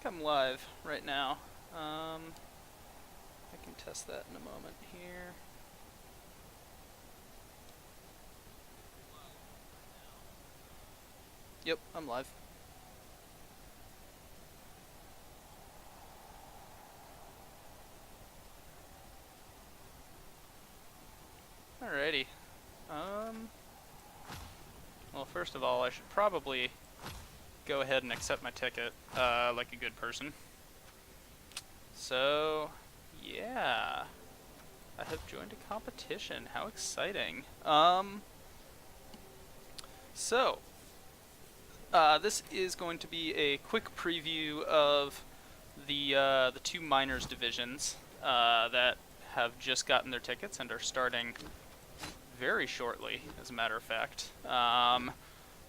think I'm live right now. I can test that in a moment here. Yep, I'm live. Alrighty. Well, first of all, I should probably go ahead and accept my ticket, like a good person. So, yeah. I have joined a competition. How exciting. This is going to be a quick preview of the two minors divisions that have just gotten their tickets and are starting very shortly, as a matter of fact.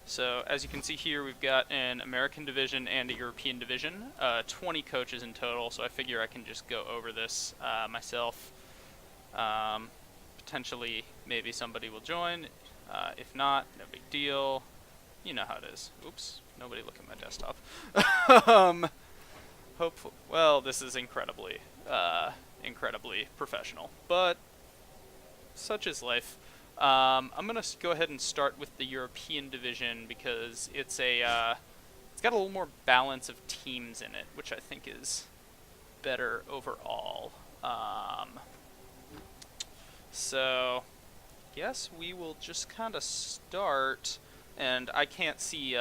So as you can see here, we've got an American division and a European division, 20 coaches in total, so I figure I can just go over this myself. Potentially, maybe somebody will join. If not, no big deal. You know how it is. Oops, nobody look at my desktop. Hopefully, well, this is incredibly professional, but such is life. I'm gonna go ahead and start with the European division because it's got a little more balance of teams in it, which I think is better overall. So, yes, we will just kind of start, and I can't see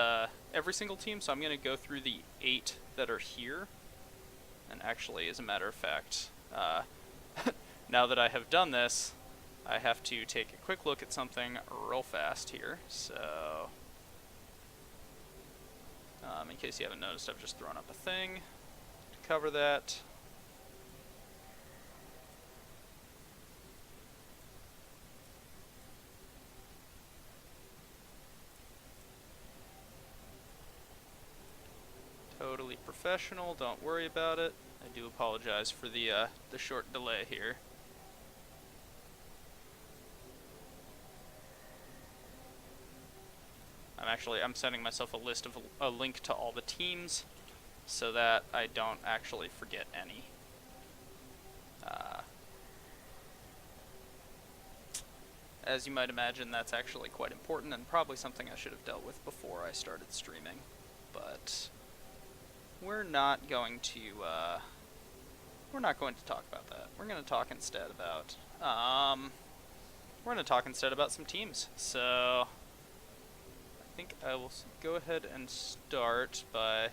every single team, so I'm gonna go through the 8 that are here. And actually, as a matter of fact, now that I have done this, I have to take a quick look at something real fast here. So, in case you haven't noticed, I've just thrown up a thing to cover that. Totally professional, don't worry about it. I do apologize for the short delay here. I'm sending myself a link to all the teams so that I don't actually forget any. As you might imagine, that's actually quite important and probably something I should have dealt with before I started streaming, but we're not going to talk about that. We're going to talk instead about some teams. So I think I will go ahead and start by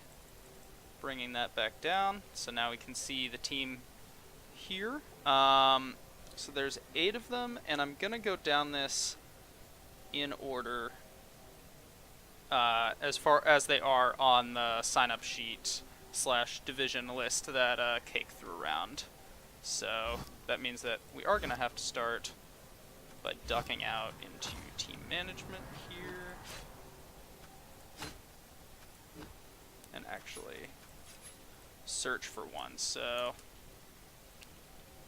bringing that back down. So now we can see the team here. So there's 8 of them, and I'm going to go down this in order as far as they are on the sign-up sheet / division list that Cake threw around. So that means that we are going to have to start by ducking out into team management here. And actually search for one. So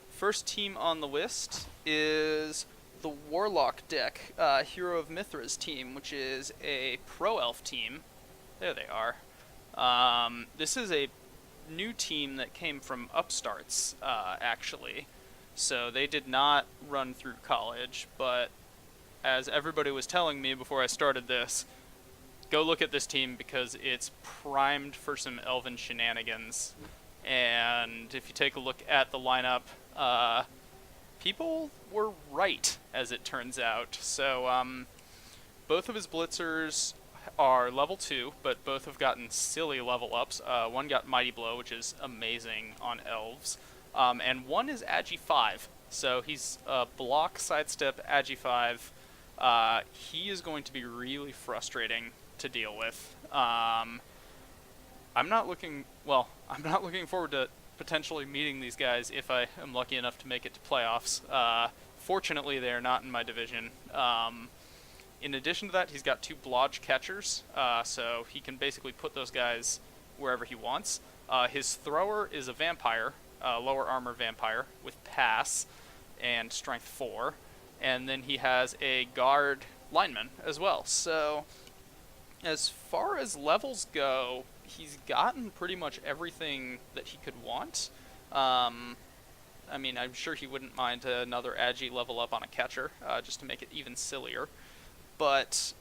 first team on the list is the Warlock deck, Hero of Mithra's team, which is a Pro Elf team. There they are. This is a new team that came from Upstarts, actually. So they did not run through college, but as everybody was telling me before I started this, go look at this team because it's primed for some elven shenanigans. And if you take a look at the lineup, people were right, as it turns out. So both of his blitzers are level 2, but both have gotten silly level ups. One got Mighty Blow, which is amazing on elves, and one is Agi 5. So he's block, sidestep, Agi 5. He is going to be really frustrating to deal with. I'm not looking forward to potentially meeting these guys if I am lucky enough to make it to playoffs. Fortunately, they are not in my division. In addition to that, he's got 2 blodge catchers, so he can basically put those guys wherever he wants. His thrower is a vampire, lower armor vampire, with pass and strength 4. And then he has a guard lineman as well. So as far as levels go, he's gotten pretty much everything that he could want. Um, I mean, I'm sure he wouldn't mind another Agi level up on a catcher, just to make it even sillier. But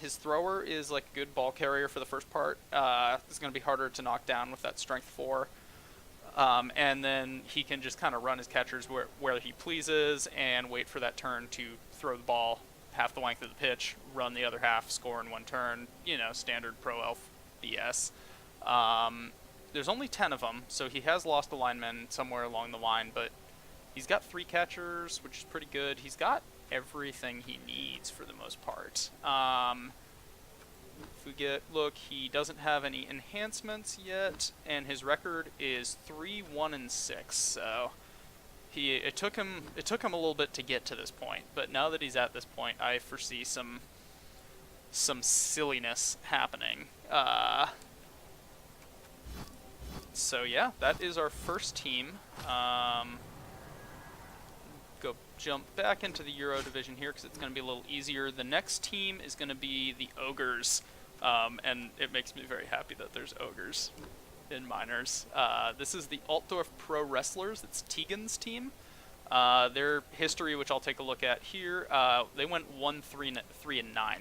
his thrower is like a good ball carrier for the first part. It's going to be harder to knock down with that strength 4. And then he can just kind of run his catchers where he pleases and wait for that turn to throw the ball half the length of the pitch, run the other half, score in one turn. You know, standard pro elf BS. There's only 10 of them, so he has lost a lineman somewhere along the line, but he's got 3 catchers, which is pretty good. He's got everything he needs for the most part. If we look, he doesn't have any enhancements yet, and his record is 3-1-6. So it took him a little bit to get to this point, but now that he's at this point, I foresee some silliness happening. So yeah, that is our first team. Go jump back into the Euro division here because it's going to be a little easier. The next team is going to be the Ogres, and it makes me very happy that there's Ogres in minors. This is the Altdorf Pro Wrestlers. It's Tegan's team. Their history, which I'll take a look at here, they went 1-3-9,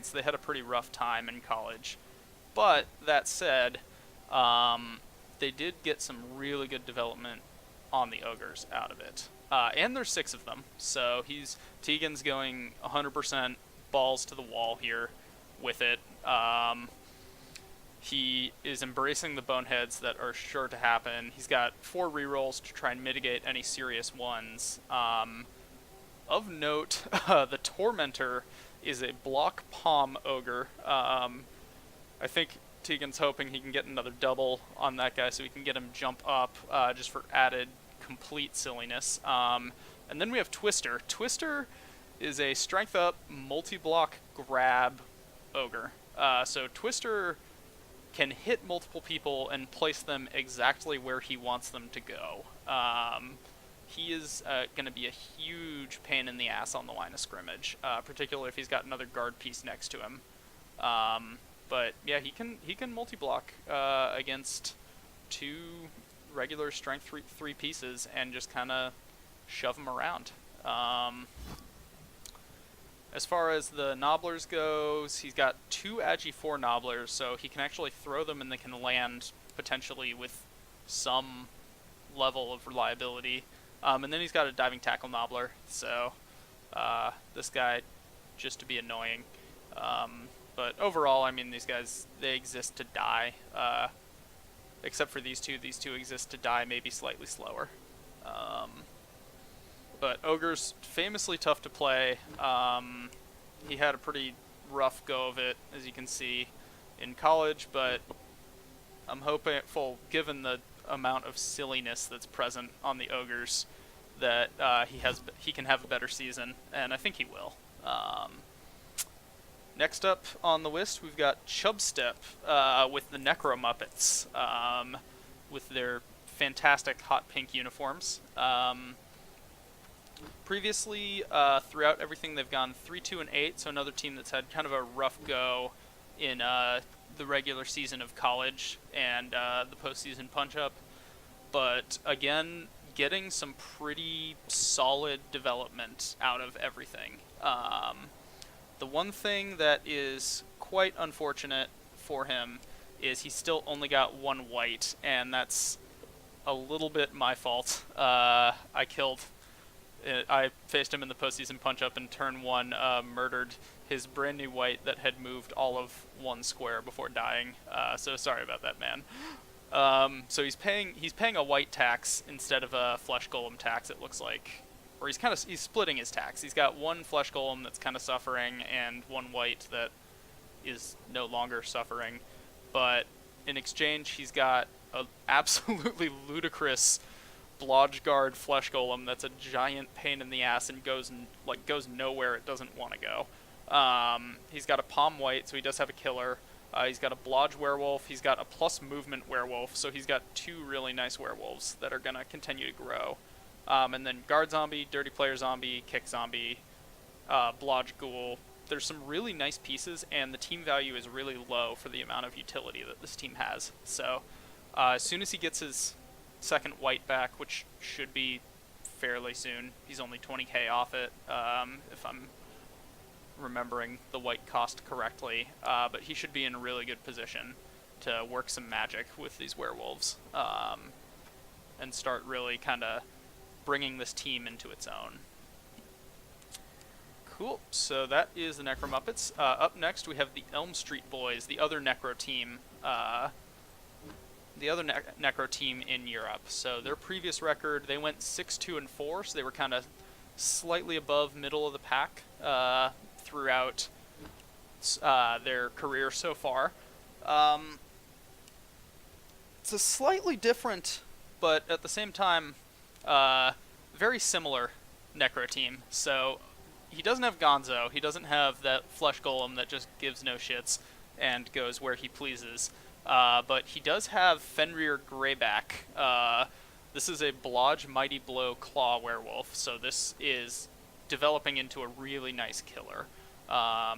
so they had a pretty rough time in college. But that said, they did get some really good development on the Ogres out of it. And there's 6 of them, so Tegan's going 100% balls to the wall here with it. He is embracing the boneheads that are sure to happen. He's got 4 rerolls to try and mitigate any serious ones. Of note, the Tormentor is a block palm ogre. I think Tegan's hoping he can get another double on that guy so he can get him jump up just for added complete silliness. And then we have Twister. Twister is a strength up multi-block grab ogre. So Twister can hit multiple people and place them exactly where he wants them to go. He is going to be a huge pain in the ass on the line of scrimmage, particularly if he's got another guard piece next to him. But yeah, he can multi-block against 2 regular strength 3 pieces and just kind of shove them around. As far as the Nobblers goes, he's got 2 Agi 4 Nobblers, so he can actually throw them and they can land potentially with some level of reliability. And then he's got a diving tackle Nobbler, so this guy just to be annoying. But overall, I mean, these guys, they exist to die. Except for these two exist to die maybe slightly slower. But Ogre's famously tough to play. He had a pretty rough go of it, as you can see, in college, but I'm hopeful, given the amount of silliness that's present on the Ogres, that he can have a better season, and I think he will. Next up on the list, we've got Chubstep with the Necro Muppets, with their fantastic hot pink uniforms. Previously, throughout everything, they've gone 3-2-8, so another team that's had kind of a rough go in the regular season of college and the postseason punch-up. But again, getting some pretty solid development out of everything. The one thing that is quite unfortunate for him is he's still only got 1 white, and that's a little bit my fault. I faced him in the postseason punch-up in turn 1, murdered his brand new white that had moved all of 1 square before dying. So sorry about that, man. So he's paying a white tax instead of a flesh golem tax, it looks like. Or he's splitting his tax. He's got 1 flesh golem that's kind of suffering and 1 white that is no longer suffering. But in exchange, he's got an absolutely ludicrous Blodge Guard flesh golem that's a giant pain in the ass and goes nowhere it doesn't want to go. He's got a palm white, so he does have a killer. He's got a Blodge werewolf. He's got a plus movement werewolf, so he's got 2 really nice werewolves that are going to continue to grow. And then guard zombie, dirty player zombie, kick zombie, Blodge ghoul. there's some really nice pieces, and the team value is really low for the amount of utility that this team has. So as soon as he gets his second white back, which should be fairly soon, he's only 20k off it, if I'm remembering the white cost correctly, but he should be in a really good position to work some magic with these werewolves, and start really kind of bringing this team into its own. Cool, so that is the Necro Muppets. Up next we have the Elm Street Boys, the other Necro team, Necro team in Europe. So their previous record, they went 6-2-4, so they were kind of slightly above middle of the pack throughout their career so far. It's a slightly different, but at the same time, very similar Necro team. So he doesn't have Gonzo. He doesn't have that flesh golem that just gives no shits and goes where he pleases. But he does have Fenrir Greyback. This is a Blodge Mighty Blow Claw werewolf, so this is developing into a really nice killer.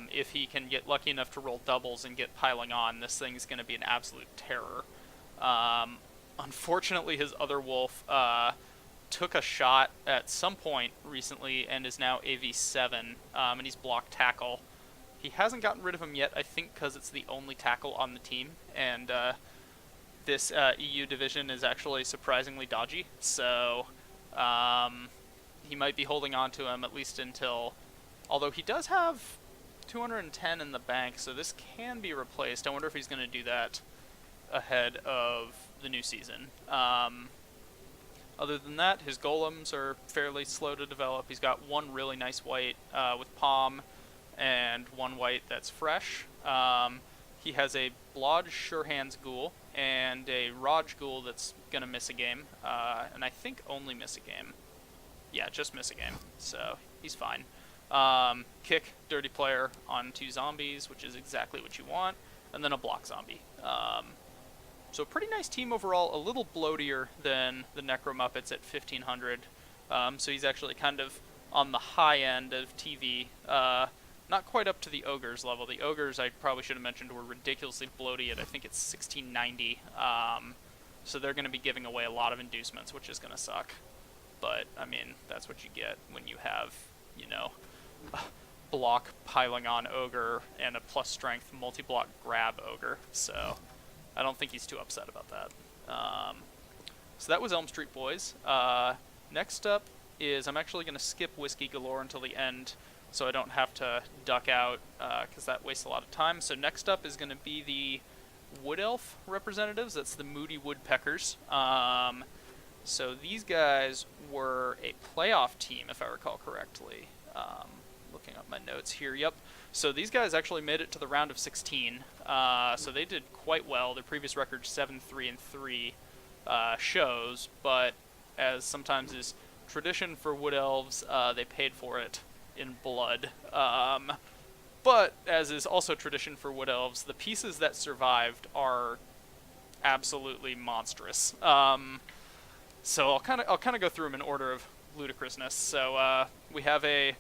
If he can get lucky enough to roll doubles and get piling on, this thing's going to be an absolute terror. Unfortunately, his other wolf took a shot at some point recently and is now AV7, and he's block tackle. He hasn't gotten rid of him yet, I think because it's the only tackle on the team, and this EU division is actually surprisingly dodgy, so he might be holding on to him at least until... Although he does have 210 in the bank, so this can be replaced. I wonder if he's going to do that ahead of the new season. Other than that, his golems are fairly slow to develop. He's got one really nice white with Palm, and one white that's fresh. He has a Blodge Surehands Ghoul and a Raj Ghoul that's going to miss a game, and I think only miss a game. Yeah, just miss a game, so he's fine. Kick, Dirty Player on 2 zombies, which is exactly what you want, and then a block zombie. So pretty nice team overall, a little bloatier than the Necro Muppets at 1500. So he's actually kind of on the high end of TV. Not quite up to the Ogres level. The Ogres, I probably should have mentioned, were ridiculously bloaty at, I think it's 1690. So they're going to be giving away a lot of inducements, which is going to suck. But, I mean, that's what you get when you have, you know, block piling on Ogre and a plus strength multi-block grab Ogre. So I don't think he's too upset about that. So that was Elm Street Boys. Next up is, I'm actually going to skip Whiskey Galore until the end so I don't have to duck out because that wastes a lot of time. So next up is going to be the Wood Elf representatives. That's the Moody Woodpeckers. So these guys were a playoff team, if I recall correctly. Looking up my notes here. Yep. So these guys actually made it to the round of 16. So they did quite well. Their previous record 7-3-3 shows, but as sometimes is tradition for Wood Elves, they paid for it in blood. But as is also tradition for Wood Elves, the pieces that survived are absolutely monstrous. So I'll kind of go through them in order of ludicrousness. So we have a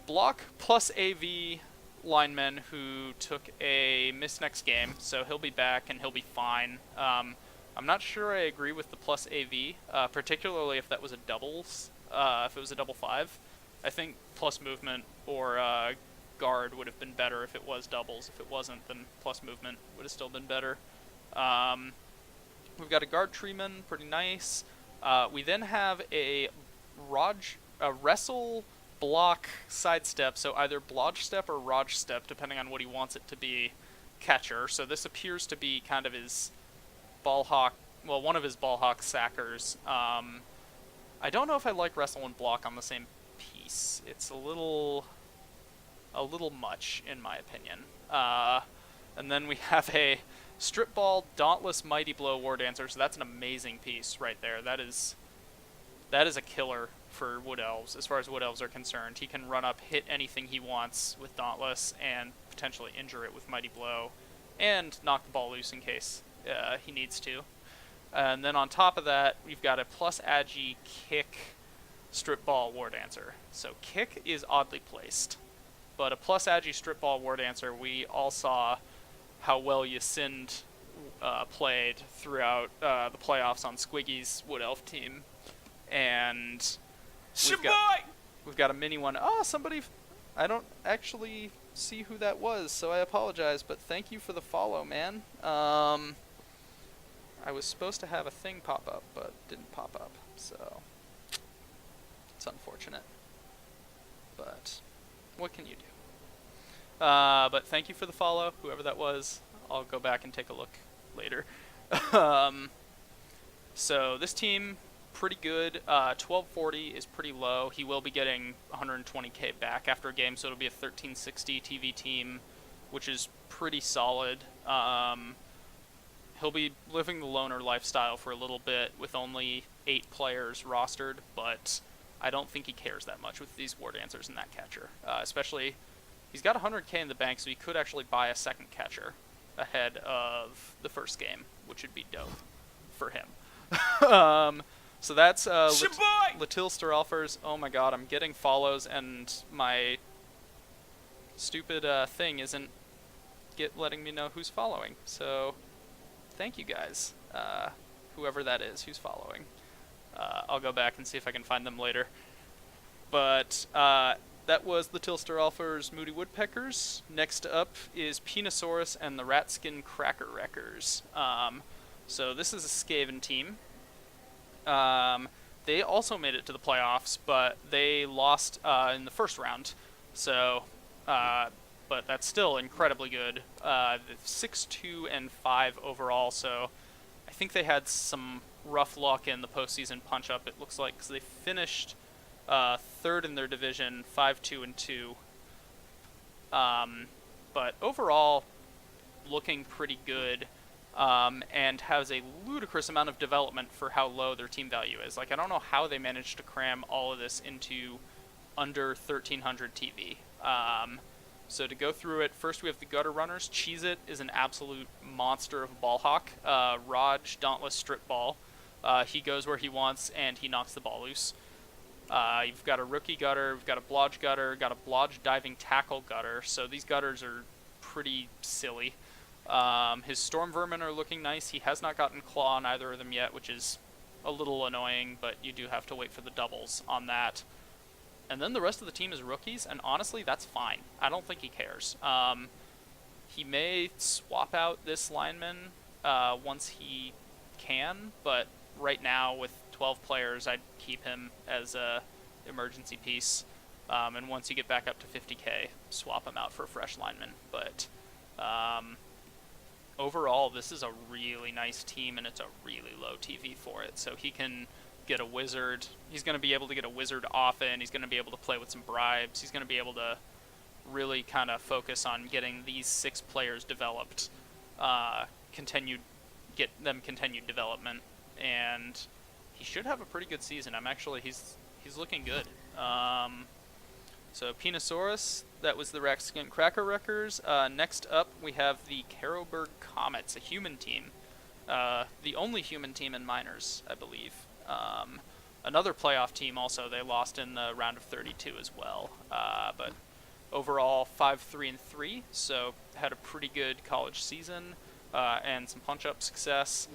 block plus AV lineman who took a miss next game, so he'll be back and he'll be fine. I'm not sure I agree with the plus AV, particularly if that was a doubles, if it was a double 5. I think plus movement or guard would have been better if it was doubles. If it wasn't, then plus movement would have still been better. We've got a guard treeman, pretty nice. We then have a wrestle block sidestep, so either blodge step or Raj step, depending on what he wants it to be, catcher. So this appears to be kind of his ball hawk, well, one of his ball hawk sackers. I don't know if I like wrestle and block on the same piece. It's a little much, in my opinion. And then we have a strip ball Dauntless Mighty Blow War Dancer, so that's an amazing piece right there. That is a killer for Wood Elves, as far as Wood Elves are concerned. He can run up, hit anything he wants with Dauntless, and potentially injure it with Mighty Blow, and knock the ball loose in case he needs to. And then on top of that, we've got a plus agi kick strip ball War Dancer. So kick is oddly placed. but a plus Agi strip ball war dancer, we all saw how well Yacind played throughout the playoffs on Squiggy's Wood Elf team. And we've got a mini one. Oh, somebody... I don't actually see who that was, so I apologize, but thank you for the follow, man. I was supposed to have a thing pop up, but didn't pop up, so it's unfortunate. But what can you do? But thank you for the follow, whoever that was. I'll go back and take a look later. So this team, pretty good. 1240 is pretty low. He will be getting 120k back after a game, so it'll be a 1360 TV team, which is pretty solid. He'll be living the loner lifestyle for a little bit with only 8 players rostered, but I don't think he cares that much with these War Dancers and that catcher. Especially, he's got 100k in the bank, so he could actually buy a second catcher ahead of the first game, which would be dope for him. So that's Latil Steralfers. Oh my god, I'm getting follows, and my stupid thing isn't letting me know who's following. So thank you guys, whoever that is who's following. I'll go back and see if I can find them later. But that was the Tilsteralfers Moody Woodpeckers. Next up is Penosaurus and the Ratskin Cracker Wreckers. So this is a Skaven team. They also made it to the playoffs, but they lost in the first round. So, but that's still incredibly good. 6-2-5 overall. So, I think they had some rough luck in the postseason punch-up. It looks like, because they finished third in their division, 5-2-2. But overall, looking pretty good. And has a ludicrous amount of development for how low their team value is. Like, I don't know how they managed to cram all of this into under 1300 TV. So to go through it, first we have the Gutter Runners. Cheese It is an absolute monster of a ball hawk. Raj, Dauntless Strip Ball. He goes where he wants, and he knocks the ball loose. You've got a Rookie Gutter, we've got a Blodge Gutter, got a Blodge Diving Tackle Gutter. So these gutters are pretty silly. His Storm Vermin are looking nice. He has not gotten Claw on either of them yet, which is a little annoying, but you do have to wait for the doubles on that. And then the rest of the team is rookies, and honestly, that's fine. I don't think he cares. He may swap out this lineman once he can, but right now with 12 players, I'd keep him as a emergency piece. And once you get back up to 50k, swap him out for a fresh lineman. But overall, this is a really nice team, and it's a really low TV for it. So he can get a wizard. He's going to be able to get a wizard often. He's going to be able to play with some bribes. He's going to be able to really kind of focus on getting these 6 players developed, continued development, and he should have a pretty good season. He's looking good. So Penosaurus, that was the Ratskin Cracker Wreckers. Next up, we have the Caroburg Comets, a human team. The only human team in Minors, I believe. Another playoff team also. They lost in the round of 32 as well. But overall, 5-3-3, so had a pretty good college season and some punch-up success.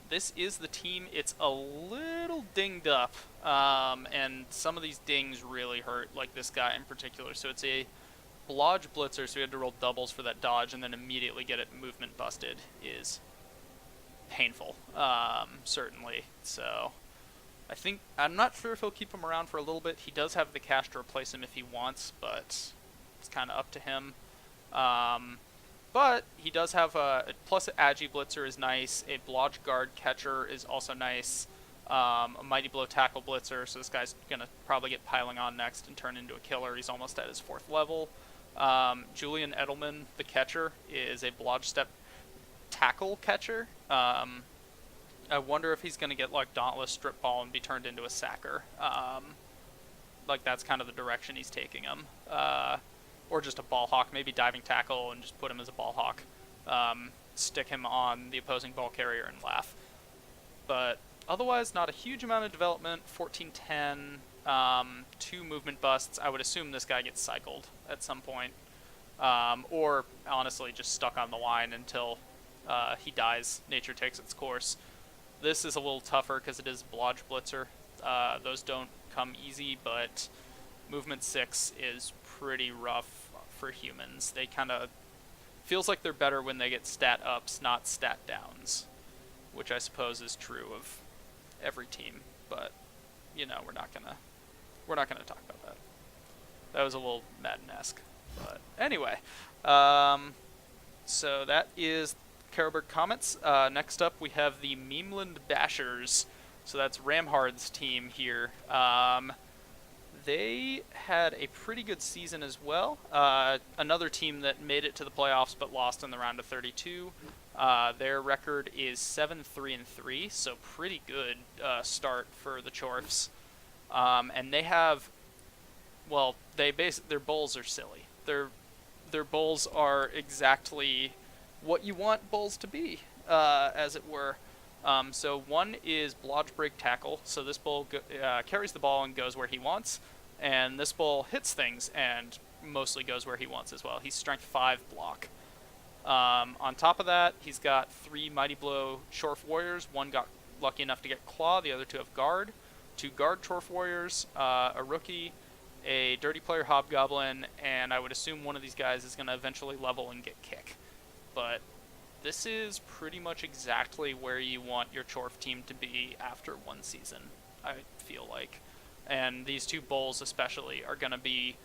This is the team. It's a little dinged up, and some of these dings really hurt, like this guy in particular. So it's a Blodge Blitzer, so we had to roll doubles for that dodge and then immediately get it movement busted is painful, certainly. So I'm not sure if he'll keep him around for a little bit. He does have the cash to replace him if he wants, but it's kind of up to him. But he does have plus Agi Blitzer is nice. A Blodge Guard Catcher is also nice. A Mighty Blow Tackle Blitzer, so this guy's going to probably get piling on next and turn into a killer. He's almost at his 4th level. Julian Edelman, the catcher, is a Blodge Step Tackle Catcher. I wonder if he's going to get like Dauntless Strip Ball and be turned into a sacker. Like that's kind of the direction he's taking him. Or just a ball hawk, maybe diving tackle and just put him as a ball hawk. Stick him on the opposing ball carrier and laugh. But otherwise, not a huge amount of development. 14-10, 2 movement busts. I would assume this guy gets cycled at some point. Or honestly just stuck on the line until he dies. Nature takes its course. This is a little tougher because it is Blodge Blitzer. Those don't come easy, but movement 6 is pretty rough for humans. They kind of feels like they're better when they get stat ups, not stat downs, which I suppose is true of every team. But you know, we're not gonna talk about that. That was a little Madden-esque. But anyway, so that is Carroburg comments. Next up, we have the Memeland Bashers. So that's Ramhard's team here. They had a pretty good season as well. Another team that made it to the playoffs but lost in the round of 32. Their record is 7-3-3, so pretty good start for the Chorfs. And they have, well, their bowls are silly. Their bowls are exactly what you want bowls to be, as it were. So one is Blodge Break Tackle. So this bowl carries the ball and goes where he wants, and this bowl hits things and mostly goes where he wants as well. He's Strength 5 block. On top of that, he's got 3 Mighty Blow Chorf Warriors. One got lucky enough to get Claw, the other 2 have Guard. 2 Guard Chorf Warriors, a Rookie, a Dirty Player Hobgoblin, and I would assume one of these guys is going to eventually level and get Kick. But this is pretty much exactly where you want your Chorf team to be after one season, I feel like. And these 2 bowls especially are going to be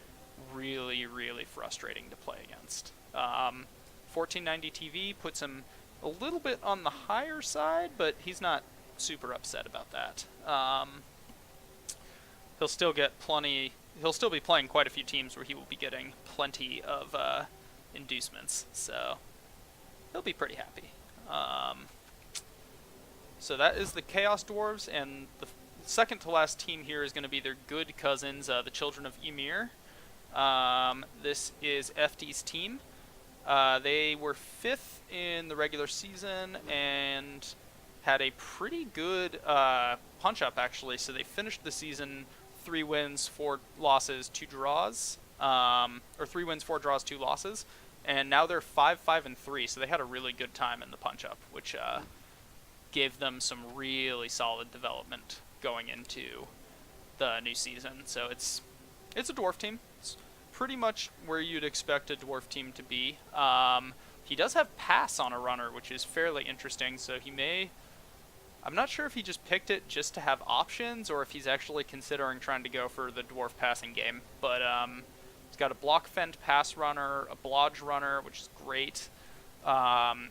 really, really frustrating to play against. 1490 TV puts him a little bit on the higher side, but he's not super upset about that. He'll still be playing quite a few teams where he will be getting plenty of inducements, so he'll be pretty happy. So that is the Chaos Dwarves, and the second to last team here is going to be their good cousins, the Children of Ymir. This is FD's team. They were 5th in the regular season and had a pretty good punch-up, actually. So they finished the season 3 wins, 4 losses, 2 draws. Or 3 wins, 4 draws, 2 losses. And now they're 5-5-3, so they had a really good time in the punch-up, which gave them some really solid development going into the new season. So it's a dwarf team. It's pretty much where you'd expect a dwarf team to be. He does have pass on a runner, which is fairly interesting, so he may... I'm not sure if he just picked it just to have options, or if he's actually considering trying to go for the dwarf passing game. But he's got a block fend pass runner, a blodge runner, which is great.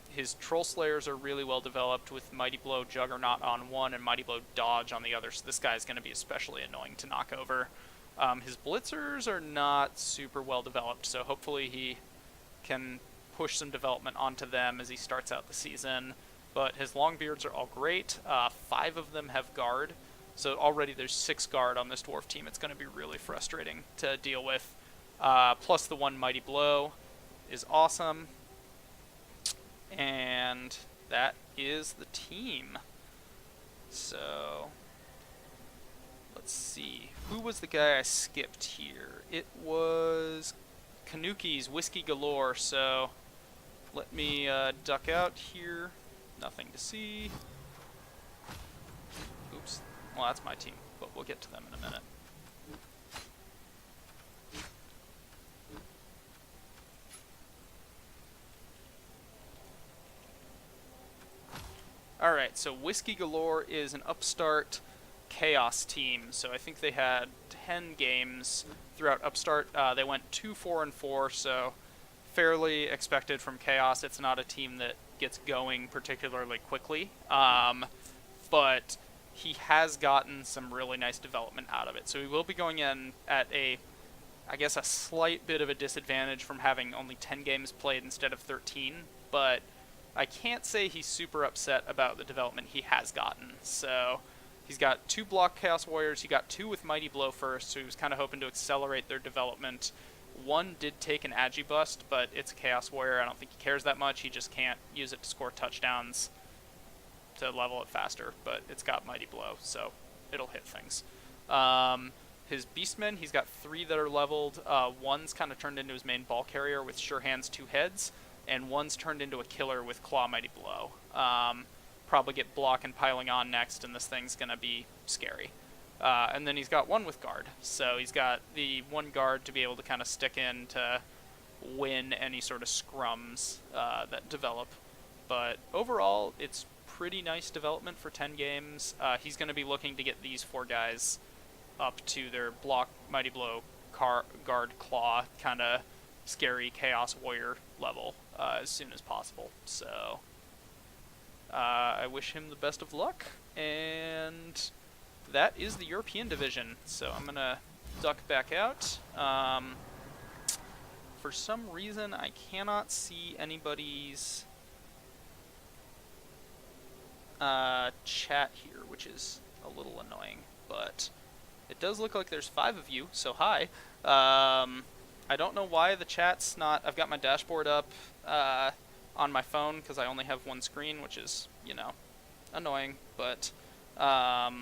His Troll Slayers are really well developed with Mighty Blow Juggernaut on one and Mighty Blow Dodge on the other, so this guy's going to be especially annoying to knock over. His Blitzers are not super well developed, so hopefully he can push some development onto them as he starts out the season. But his Longbeards are all great. 5 of them have Guard, so already there's 6 Guard on this dwarf team. It's going to be really frustrating to deal with. Plus the 1 Mighty Blow is awesome. And that is the team. So let's see. Who was the guy I skipped here? It was Kanuki's Whiskey Galore. So let me duck out here. Nothing to see. Oops. Well, that's my team, but we'll get to them in a minute. Alright, so Whiskey Galore is an upstart Chaos team. So I think they had 10 games throughout upstart. They went 2-4-4, so fairly expected from Chaos. It's not a team that gets going particularly quickly, but he has gotten some really nice development out of it. So he will be going in at a slight bit of a disadvantage from having only 10 games played instead of 13, but I can't say he's super upset about the development he has gotten. So he's got 2 block Chaos Warriors. He got 2 with Mighty Blow first, so he was kind of hoping to accelerate their development. 1 did take an Agi Bust, but it's a Chaos Warrior. I don't think he cares that much. He just can't use it to score touchdowns to level it faster, but it's got Mighty Blow, so it'll hit things. his Beastmen, he's got 3 that are leveled. One's kind of turned into his main ball carrier with Sure Hands 2 heads, and one's turned into a killer with Claw Mighty Blow. Probably get block and piling on next, and this thing's going to be scary. And then he's got 1 with guard, so he's got the 1 guard to be able to kind of stick in to win any sort of scrums that develop. But overall, it's pretty nice development for 10 games. He's going to be looking to get these 4 guys up to their block, Mighty Blow, guard, claw, kind of scary Chaos Warrior level as soon as possible. So I wish him the best of luck, and that is the European division. So I'm going to duck back out. For some reason, I cannot see anybody's chat here, which is a little annoying, but it does look like there's 5 of you, so hi. I don't know why the chat's not... I've got my dashboard up on my phone because I only have 1 screen, which is, you know, annoying, but I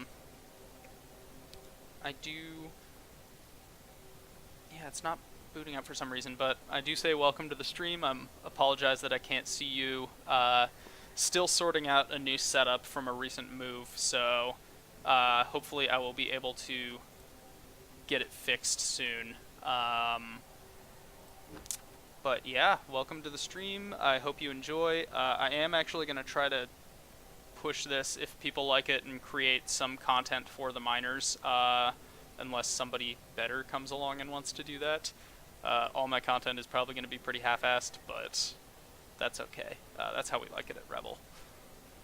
do... Yeah, it's not booting up for some reason, but I do say welcome to the stream. I apologize that I can't see you. Still sorting out a new setup from a recent move, so hopefully I will be able to get it fixed soon. But yeah, welcome to the stream. I hope you enjoy. I am actually going to try to push this, if people like it, and create some content for the miners, unless somebody better comes along and wants to do that. All my content is probably going to be pretty half-assed, but that's okay. That's how we like it at REBBRL.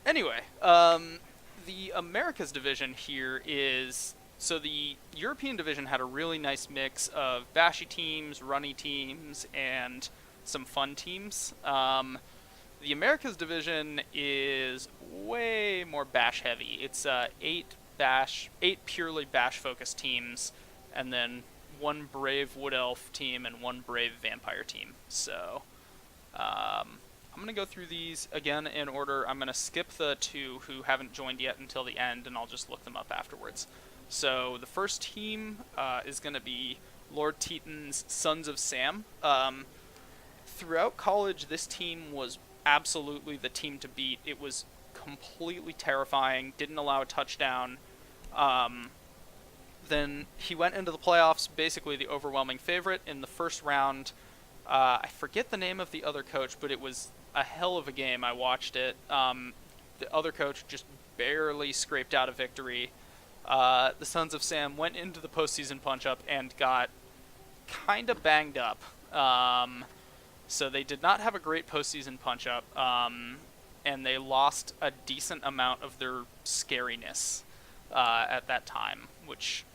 Anyway, the Americas division here is... So the European division had a really nice mix of bashy teams, runny teams, and some fun teams. The Americas division is way more bash heavy. It's 8 purely bash focused teams, and then 1 brave wood elf team and 1 brave vampire team. So I'm going to go through these again in order. I'm going to skip the 2 who haven't joined yet until the end, and I'll just look them up afterwards. So the first team is going to be Lord Teton's Sons of Sam. Throughout college, this team was absolutely the team to beat. It was completely terrifying, didn't allow a touchdown. Then he went into the playoffs, basically the overwhelming favorite. In the first round, I forget the name of the other coach, but it was a hell of a game. I watched it. The other coach just barely scraped out a victory. The Sons of Sam went into the postseason punch-up and got kind of banged up. So they did not have a great postseason punch-up, and they lost a decent amount of their scariness at that time, which...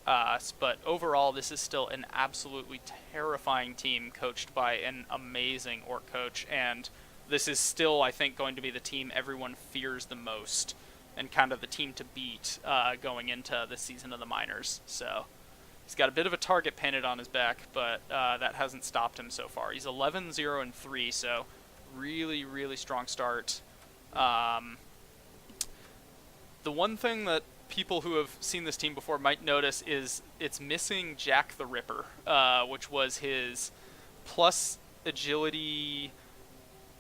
but overall, this is still an absolutely terrifying team coached by an amazing orc coach, and this is still, I think, going to be the team everyone fears the most, and kind of the team to beat going into the season of the minors. So he's got a bit of a target painted on his back, but that hasn't stopped him so far. He's 11-0-3, so really, really strong start. The one thing that people who have seen this team before might notice is it's missing Jack the Ripper, which was his plus agility.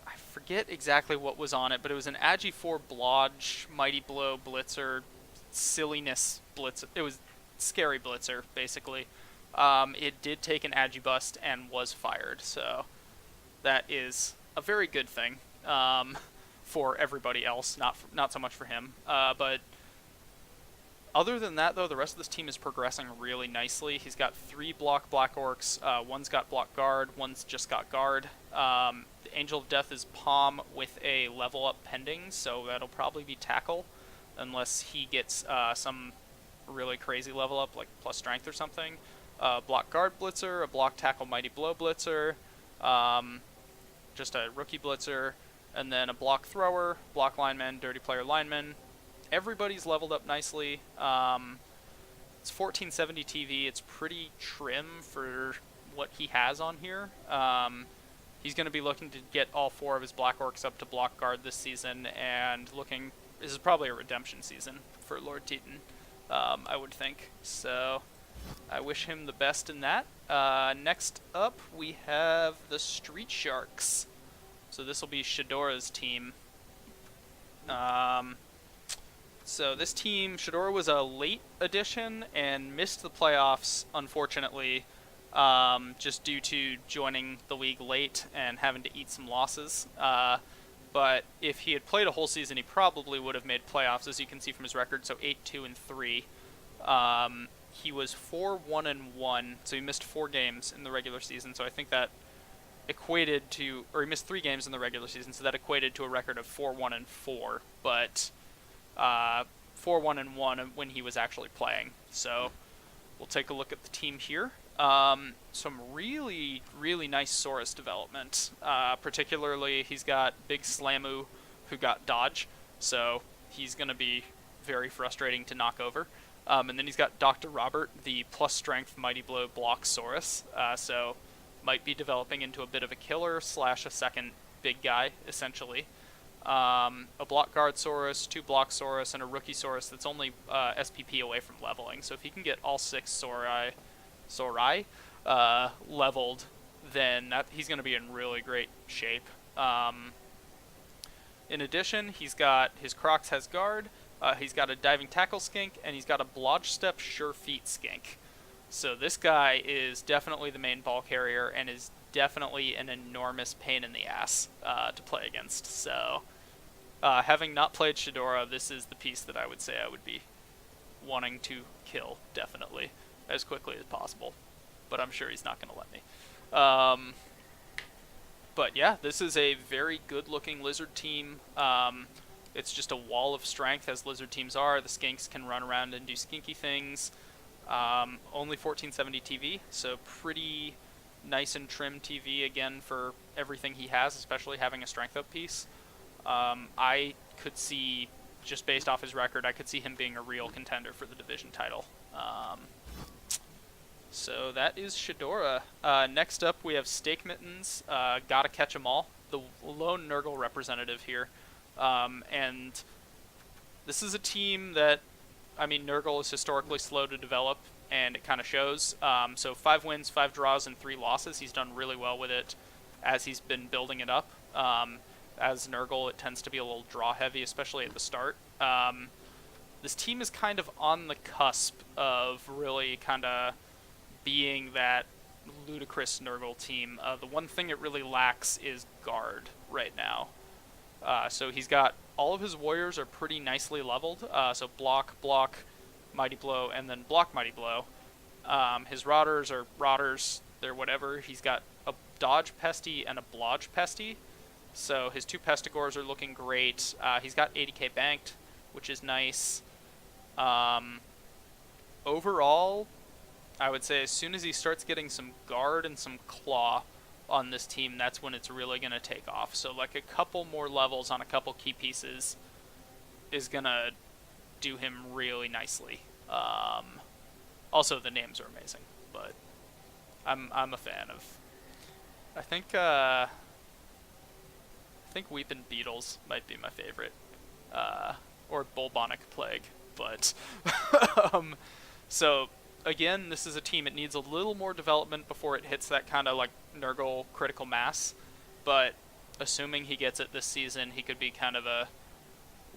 I forget exactly what was on it, but it was an Agi 4 Blodge, Mighty Blow, Blitzer, Silliness Blitzer. It was Scary Blitzer, basically. It did take an Agi bust and was fired, so that is a very good thing for everybody else, not so much for him. But other than that, though, the rest of this team is progressing really nicely. He's got 3 block Black Orcs. One's got block guard. One's just got guard. The Angel of Death is Palm with a level up pending, so that'll probably be tackle, unless he gets some really crazy level up, like plus strength or something. Block guard blitzer, a block tackle mighty blow blitzer, just a rookie blitzer, and then a block thrower, block lineman, dirty player lineman. Everybody's leveled up nicely. It's 1470 TV. It's pretty trim for what he has on here. He's going to be looking to get all 4 of his Black Orcs up to block guard this season, and this is probably a redemption season for Lord Teton, I would think. So I wish him the best in that. Next up, we have the Street Sharks. So this will be Shadora's team. So this team, Shadora was a late addition and missed the playoffs, unfortunately, just due to joining the league late and having to eat some losses. But if he had played a whole season, he probably would have made playoffs, as you can see from his record. So 8-2-3. He was 4-1-1, so he missed 4 games in the regular season. So I think that equated to, or he missed 3 games in the regular season, so that equated to a record of 4-1-4. But 4-1-1 when he was actually playing. So we'll take a look at the team here. Some really, really nice Saurus development. Particularly, he's got Big Slamu, who got Dodge, so he's going to be very frustrating to knock over. And then he's got Dr. Robert, the plus strength Mighty Blow block Saurus, so might be developing into a bit of a killer / a second big guy, essentially. A block guard Saurus, 2 block Saurus, and a rookie Saurus that's only SPP away from leveling. So if he can get all 6 Saurai leveled, then he's going to be in really great shape. In addition, he's got his Crocs has guard, he's got a diving tackle skink, and he's got a blodge step sure feet skink. So this guy is definitely the main ball carrier and is definitely an enormous pain in the ass to play against. So having not played Shadora, this is the piece that I would say I would be wanting to kill, definitely, as quickly as possible. But I'm sure he's not going to let me. But yeah, this is a very good-looking Lizard team. It's just a wall of strength, as Lizard teams are. The Skinks can run around and do skinky things. Only 1470 TV, so pretty nice and trim TV again for everything he has, especially having a strength up piece. I could see, just based off his record, I could see him being a real contender for the division title. So that is Shadora. Next up, we have Steak Mittens. Gotta catch 'em all. The lone Nurgle representative here. And this is a team that, I mean, Nurgle is historically slow to develop, and it kind of shows. So 5 wins, 5 draws, and 3 losses. He's done really well with it as he's been building it up. As Nurgle, it tends to be a little draw-heavy, especially at the start. This team is kind of on the cusp of really kind of being that ludicrous Nurgle team. The one thing it really lacks is guard right now. So he's got all of his warriors are pretty nicely leveled. So block, Mighty Blow, and then block Mighty Blow. His Rotters are Rotters, they're whatever. He's got a Dodge Pesty and a Blodge Pesty. So his 2 Pestigores are looking great. He's got 80k banked, which is nice. Overall, I would say as soon as he starts getting some guard and some claw on this team, that's when it's really going to take off. So like a couple more levels on a couple key pieces is going to do him really nicely. Also, the names are amazing, but I'm a fan of. I think Weepin' Beetles might be my favorite, or Bulbonic Plague. But so again, this is a team. It needs a little more development before it hits that kind of like Nurgle critical mass. But assuming he gets it this season, he could be kind of a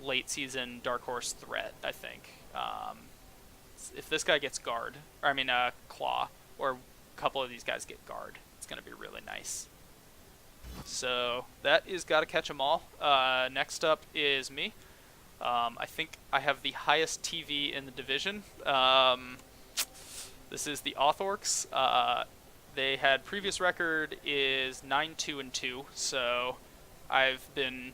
late season dark horse threat, I think. If this guy gets guard, or I mean claw, or a couple of these guys get guard, it's going to be really nice. So that is Gotta Catch 'Em All. Next up is me. I think I have the highest TV in the division. This is the Authorks. They had previous record is 9-2-2, so I've been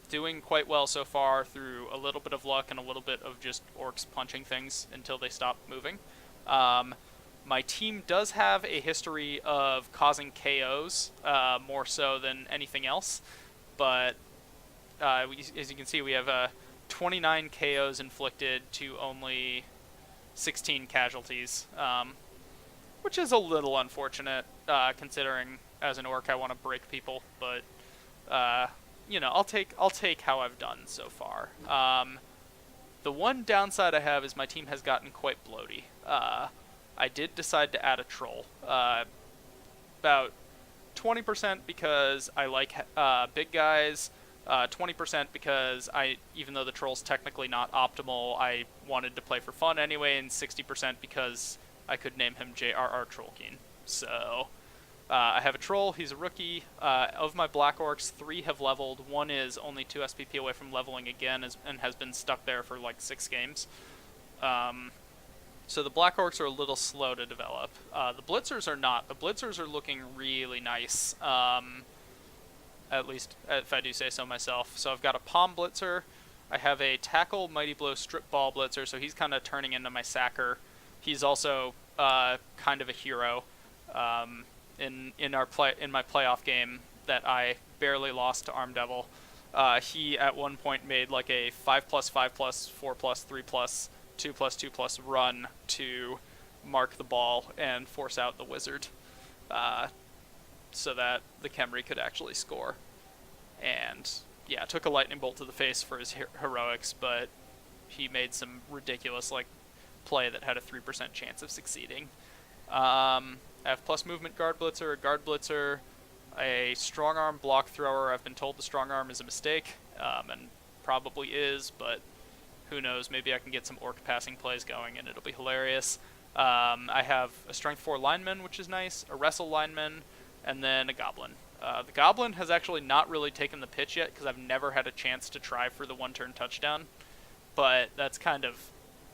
doing quite well so far through a little bit of luck and a little bit of just orcs punching things until they stop moving. My team does have a history of causing KOs, more so than anything else, but as you can see, we have 29 KOs inflicted to only 16 casualties, which is a little unfortunate, considering as an orc I want to break people, but you know, I'll take how I've done so far. The one downside I have is my team has gotten quite bloaty. I did decide to add a troll. About 20% because I like big guys, 20% because even though the troll's technically not optimal, I wanted to play for fun anyway, and 60% because I could name him J.R.R. Trollkeen. So I have a troll. He's a rookie. Of my black orcs, 3 have leveled. 1 is only 2 SPP away from leveling again, and has been stuck there for like 6 games. So the black orcs are a little slow to develop. The blitzers are not. The blitzers are looking really nice. At least if I do say so myself. So I've got a palm blitzer. I have a tackle mighty blow strip ball blitzer. So he's kind of turning into my sacker. He's also kind of a hero. In my playoff game that I barely lost to Arm Devil, he at one point made like a 5+, 5+, 4+, 3+, 2+, 2+ run to mark the ball and force out the wizard, so that the Khemri could actually score. And yeah, took a lightning bolt to the face for his heroics, but he made some ridiculous like play that had a 3% chance of succeeding. I have plus movement guard blitzer, a guard blitzer, a strong arm block thrower. I've been told the strong arm is a mistake, and probably is, but who knows? Maybe I can get some orc passing plays going and it'll be hilarious. I have a strength 4 lineman, which is nice, a wrestle lineman, and then a goblin. The goblin has actually not really taken the pitch yet because I've never had a chance to try for the 1-turn touchdown, but that's kind of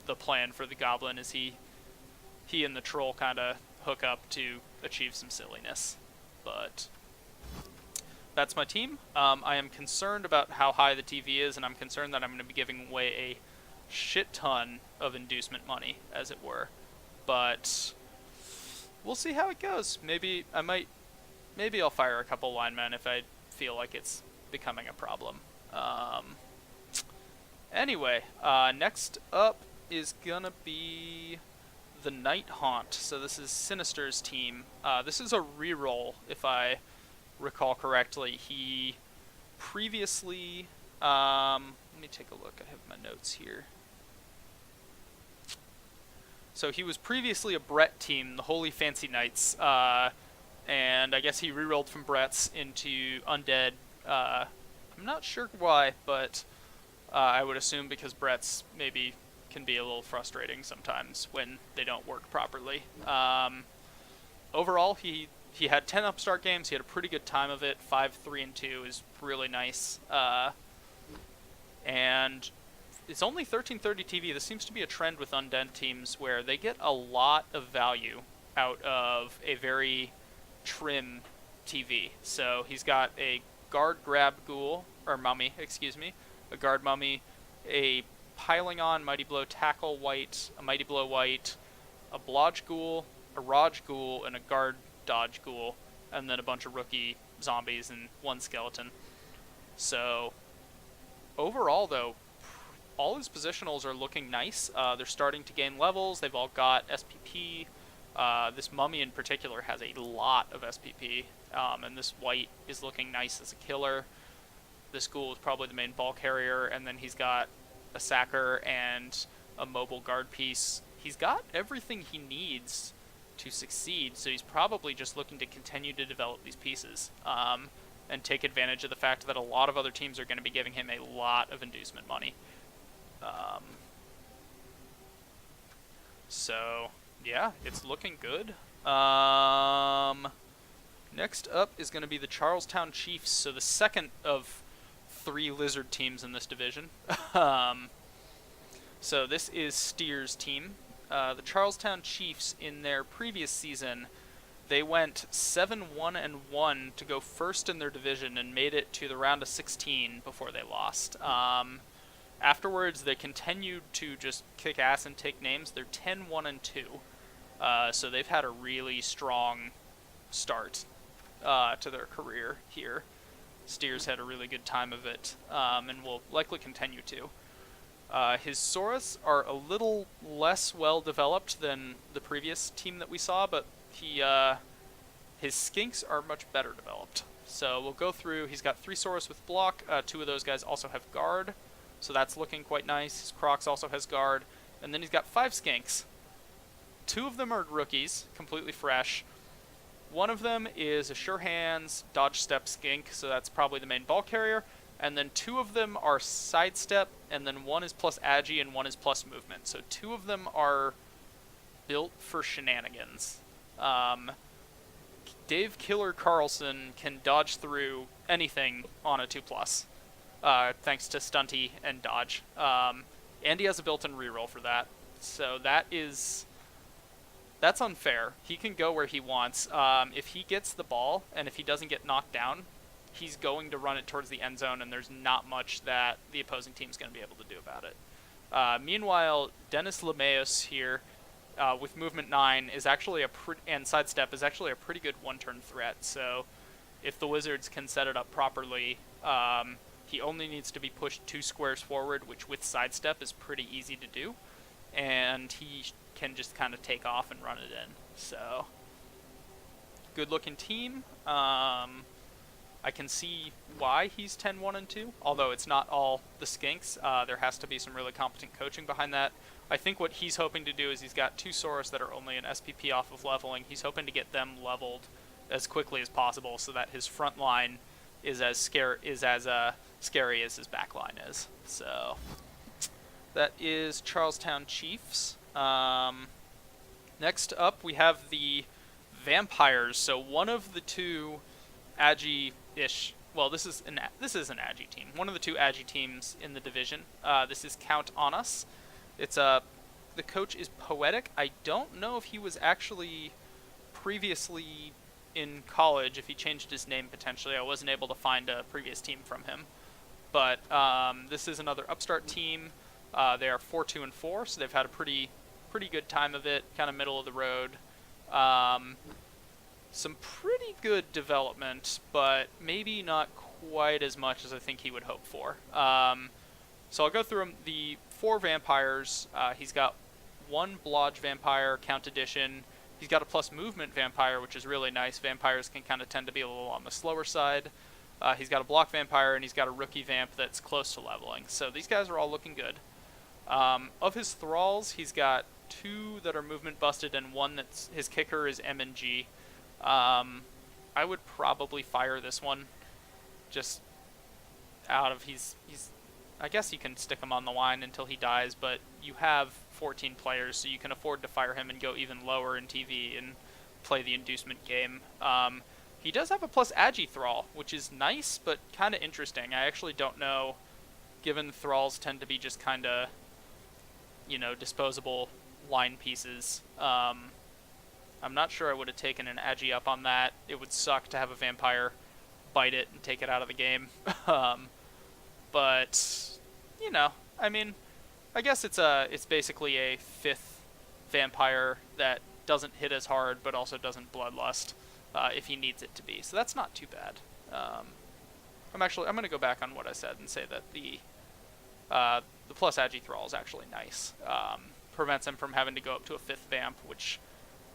the plan for the goblin, is he and the troll kind of hook up to achieve some silliness. But that's my team. I am concerned about how high the TV is, and I'm concerned that I'm going to be giving away a shit ton of inducement money, as it were. But we'll see how it goes. Maybe I'll fire a couple linemen if I feel like it's becoming a problem. Anyway, next up is gonna be the Night Haunt. So this is Sinister's team. This is a reroll, if I recall correctly. He previously, let me take a look. I have my notes here. So he was previously a Brett team, the Holy Fancy Knights, and I guess he rerolled from Brett's into Undead. I'm not sure why, but I would assume because Brett's maybe can be a little frustrating sometimes when they don't work properly. Overall, he had 10 upstart games. He had a pretty good time of it. 5, 3, and 2 is really nice. And it's only 1330 TV. This seems to be a trend with Undead teams where they get a lot of value out of a very trim TV. So he's got a guard grab ghoul, or mummy, excuse me, a guard mummy, a piling on mighty blow tackle white, a mighty blow white, a blodge ghoul, a raj ghoul, and a guard dodge ghoul, and then a bunch of rookie zombies and 1 skeleton. So overall, though, all his positionals are looking nice. They're starting to gain levels. They've all got SPP. This mummy in particular has a lot of SPP, and this white is looking nice as a killer. This ghoul is probably the main ball carrier, and then he's got a sacker and a mobile guard piece. He's got everything he needs to succeed, so he's probably just looking to continue to develop these pieces, and take advantage of the fact that a lot of other teams are going to be giving him a lot of inducement money. So yeah, it's looking good. Next up is going to be the Charlestown Chiefs, so the second of 3 lizard teams in this division. So this is Steer's team. The Charlestown Chiefs, in their previous season, they went 7-1-1 to go first in their division and made it to the round of 16 before they lost. Afterwards, they continued to just kick ass and take names. They're 10-1-2. So they've had a really strong start to their career here. Steers had a really good time of it, and will likely continue to. His Saurus are a little less well developed than the previous team that we saw, but his Skinks are much better developed. So we'll go through. He's got 3 Saurus with block. 2 of those guys also have guard, so that's looking quite nice. His Crocs also has guard, and then he's got 5 Skinks. 2 of them are rookies, completely fresh. One of them is a Sure Hands, Dodge Step Skink, so that's probably the main ball carrier. And then 2 of them are Sidestep, and then 1 is plus Agi and 1 is plus Movement. So 2 of them are built for shenanigans. Dave Killer Carlson can dodge through anything on a 2+, thanks to Stunty and Dodge. And he has a built-in reroll for that. So that's unfair. He can go where he wants. If he gets the ball, and if he doesn't get knocked down, he's going to run it towards the end zone, and there's not much that the opposing team's going to be able to do about it. Meanwhile, Dennis Lemaeus here, with movement 9, is actually and sidestep is actually a pretty good one-turn threat. So if the Wizards can set it up properly, he only needs to be pushed 2 squares forward, which with sidestep is pretty easy to do, and he can just kind of take off and run it in. So good-looking team. I can see why he's 10-1 and 2, although it's not all the skinks. There has to be some really competent coaching behind that. I think what he's hoping to do is he's got 2 Saurus that are only an SPP off of leveling. He's hoping to get them leveled as quickly as possible so that his front line is as scary as his back line is. So that is Charlestown Chiefs. Next up, we have the Vampires. So one of the 2 Agi-ish. Well, this is an Agi team. One of the 2 Agi teams in the division. This is Count on Us. It's the coach is Poetic. I don't know if he was actually previously in college. If he changed his name potentially, I wasn't able to find a previous team from him. But this is another upstart team. They are 4-2 and 4, so they've had a pretty good time of it. Kind of middle of the road. Some pretty good development, but maybe not quite as much as I think he would hope for. So I'll go through the 4 vampires. He's got 1 Blodge Vampire, Count Edition. He's got a plus movement Vampire, which is really nice. Vampires can kind of tend to be a little on the slower side. He's got a block Vampire, and he's got a rookie Vamp that's close to leveling. So these guys are all looking good. Of his Thralls, he's got 2 that are movement busted, and 1 that's his kicker is M&G. I would probably fire this one, just out of I guess you can stick him on the line until he dies, but you have 14 players, so you can afford to fire him and go even lower in TV and play the inducement game. He does have a plus Agi Thrall, which is nice, but kind of interesting. I actually don't know, given Thralls tend to be just kind of, disposable line pieces. I'm not sure I would have taken an Agi up on that. It would suck to have a vampire bite it and take it out of the game. But, I guess it's basically a 5th vampire that doesn't hit as hard, but also doesn't bloodlust if he needs it to be. So that's not too bad. I'm going to go back on what I said and say that the plus Agi Thrall is actually nice. Prevents him from having to go up to a 5th vamp, which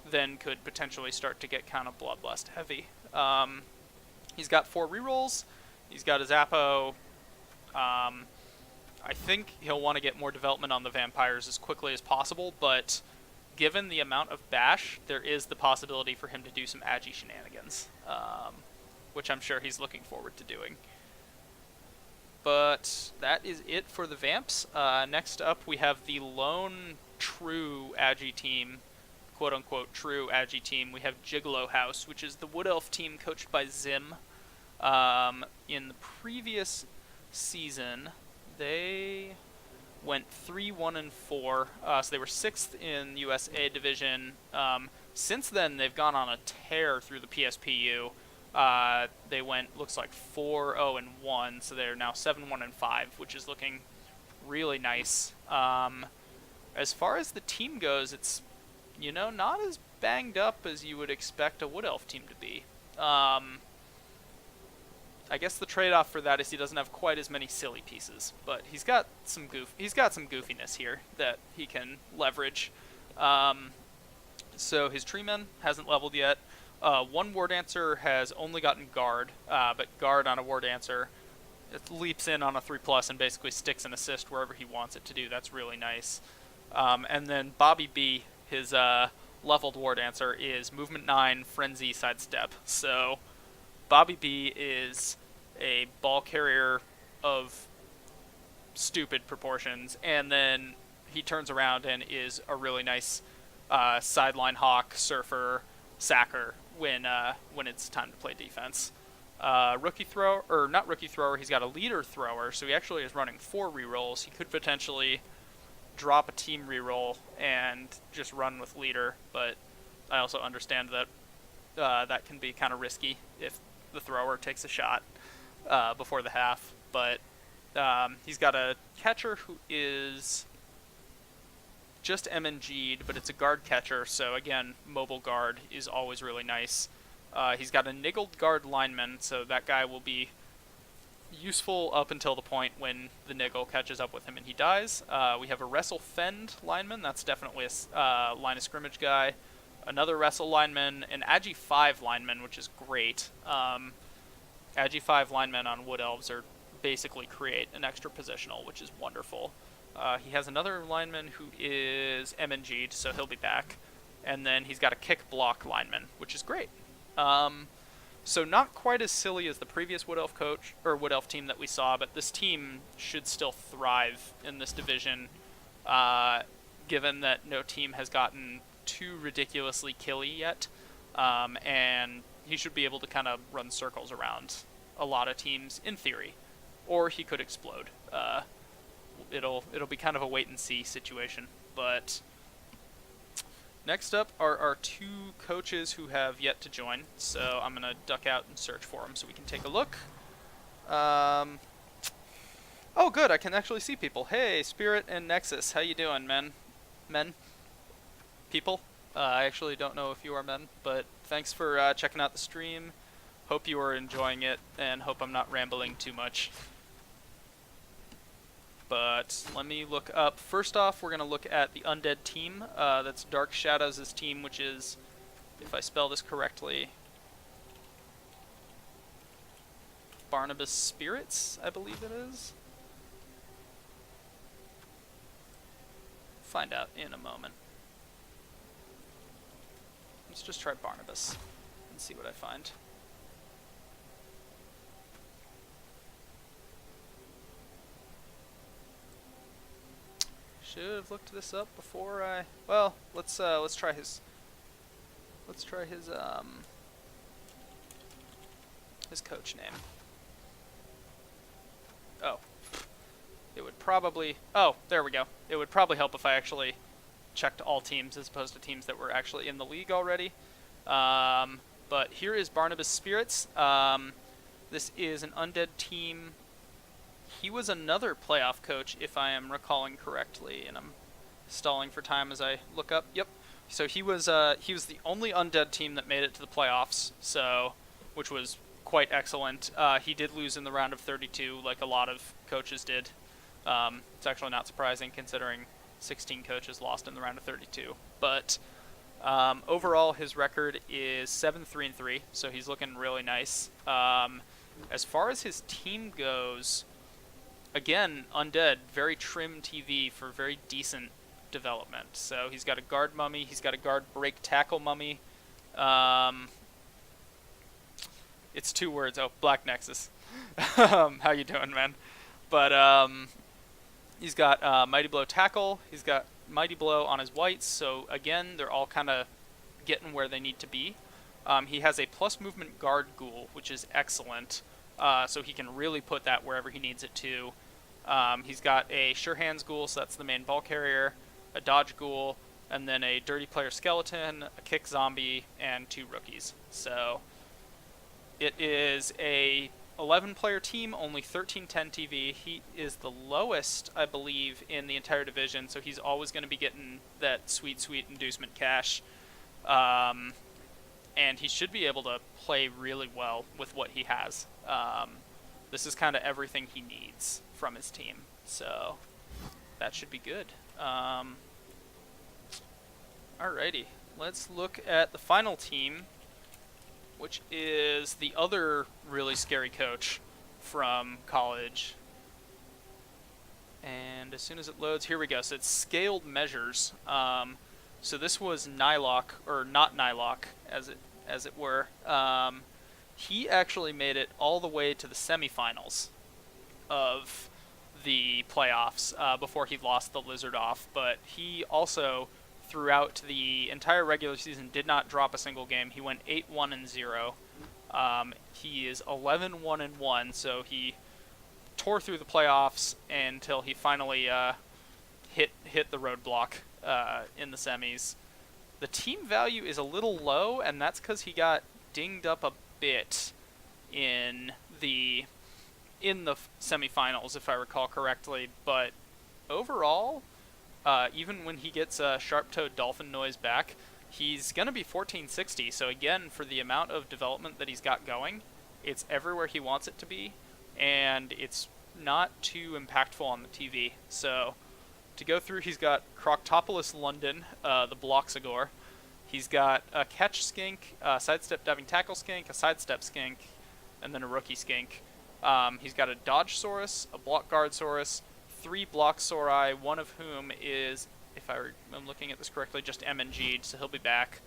then could potentially start to get kind of bloodlust heavy. He's got 4 rerolls. He's got his Apo. I think he'll want to get more development on the vampires as quickly as possible, but given the amount of bash, there is the possibility for him to do some Agi shenanigans, which I'm sure he's looking forward to doing. But that is it for the Vamps. Next up, we have the lone true Agi team, quote-unquote true Agi team. We have Gigolo House, which is the Wood Elf team coached by Zim. In the previous season, they went 3-1 and 4, so they were 6th in USA division. Since then, they've gone on a tear through the PSPU. They went, looks like 4-0 and 1, so they're now 7-1 and 5, which is looking really nice. As far as the team goes, it's not as banged up as you would expect a Wood Elf team to be. I guess the trade-off for that is he doesn't have quite as many silly pieces, but he's got some goofiness here that he can leverage. So his Treeman hasn't leveled yet. One War Dancer has only gotten Guard, but Guard on a War Dancer, it leaps in on a 3+ and basically sticks an assist wherever he wants it to do. That's really nice. And then Bobby B, his leveled War Dancer is movement 9, frenzy, sidestep. So Bobby B is a ball carrier of stupid proportions, and then he turns around and is a really nice sideline hawk, surfer, sacker when it's time to play defense. Rookie thrower, or not rookie thrower, he's got a leader thrower, so he actually is running 4 rerolls. He could potentially drop a team reroll and just run with leader, but I also understand that that can be kind of risky if the thrower takes a shot before the half. But he's got a catcher who is just MNG'd, but it's a guard catcher, so again, mobile guard is always really nice. He's got a niggled guard lineman, so that guy will be useful up until the point when the niggle catches up with him and he dies. We have a wrestle fend lineman, that's definitely a line of scrimmage guy. Another wrestle lineman, an Agi 5 lineman, which is great. Agi 5 linemen on Wood Elves are basically create an extra positional, which is wonderful. He has another lineman who is MNG'd, so he'll be back. And then he's got a kick block lineman, which is great. So not quite as silly as the previous Wood Elf coach or Wood Elf team that we saw, but this team should still thrive in this division, given that no team has gotten too ridiculously killy yet, and he should be able to kind of run circles around a lot of teams in theory, or he could explode. It'll be kind of a wait and see situation, but. Next up are our 2 coaches who have yet to join, so I'm going to duck out and search for them so we can take a look. Oh, good, I can actually see people. Hey, Spirit and Nexus, how you doing, men? Men? People? I actually don't know if you are men, but thanks for checking out the stream. Hope you are enjoying it, and hope I'm not rambling too much. But let me look up. First off, we're going to look at the undead team. That's Dark Shadows' team, which is, if I spell this correctly, Barnabas Spirits, I believe it is. Find out in a moment. Let's just try Barnabas and see what I find. Should have looked this up before I. Well, let's try his. Let's try his coach name. Oh, it would probably. Oh, there we go. It would probably help if I actually checked all teams as opposed to teams that were actually in the league already. But here is Barnabas Spirits. This is an undead team. He was another playoff coach, if I am recalling correctly, and I'm stalling for time as I look up. Yep. So he was the only undead team that made it to the playoffs, so which was quite excellent. He did lose in the round of 32, like a lot of coaches did. It's actually not surprising considering 16 coaches lost in the round of 32. But overall, his record is 7-3-3, so he's looking really nice. As far as his team goes. Again, undead, very trim TV for very decent development. So he's got a guard mummy, he's got a guard break tackle mummy. It's 2 words. Oh, Black Nexus. How you doing, man? But he's got Mighty Blow tackle. He's got Mighty Blow on his whites. So again, they're all kind of getting where they need to be. He has a plus movement guard ghoul, which is excellent. So he can really put that wherever he needs it to. He's got a Sure Hands ghoul, so that's the main ball carrier, a dodge ghoul, and then a dirty player skeleton, a kick zombie, and 2 rookies. So it is a 11-player team, only 1310 TV. He is the lowest, I believe, in the entire division, so he's always going to be getting that sweet, sweet inducement cash. And he should be able to play really well with what he has. This is kind of everything he needs from his team, so that should be good. Alrighty, let's look at the final team, which is the other really scary coach from college. And as soon as it loads, here we go. So it's Scaled Measures. So this was Nylock, or not Nylock, as it were. He actually made it all the way to the semifinals of the playoffs before he lost the Lizard off. But he also, throughout the entire regular season, did not drop a single game. He went 8-1-0. He is 11-1-1, so he tore through the playoffs until he finally hit the roadblock in the semis. The team value is a little low, and that's because he got dinged up a bit in the semifinals, if I recall correctly. But overall, even when he gets Sharp-Toed Dolphin Noise back, he's going to be 1460. So again, for the amount of development that he's got going, it's everywhere he wants it to be, and it's not too impactful on the TV. So to go through, he's got Croctopolis London, the Bloxagore. He's got a Catch Skink, a Sidestep Diving Tackle Skink, a Sidestep Skink, and then a Rookie Skink. He's got a Dodgesaurus, a Block Guardsaurus, 3 Bloxauri, one of whom is, if I'm looking at this correctly, just MNG'd, so he'll be back.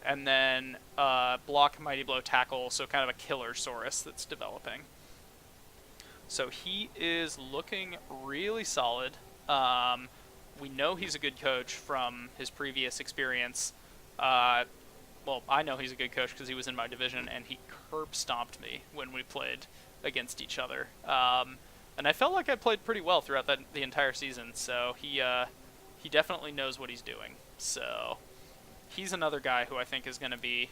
And then Block Mighty Blow Tackle, so kind of a Killer Saurus that's developing. So he is looking really solid. We know he's a good coach from his previous experience. Well, I know he's a good coach because he was in my division, and he curb stomped me when we played against each other. And I felt like I played pretty well throughout the entire season, so he definitely knows what he's doing. So he's another guy who I think is going to be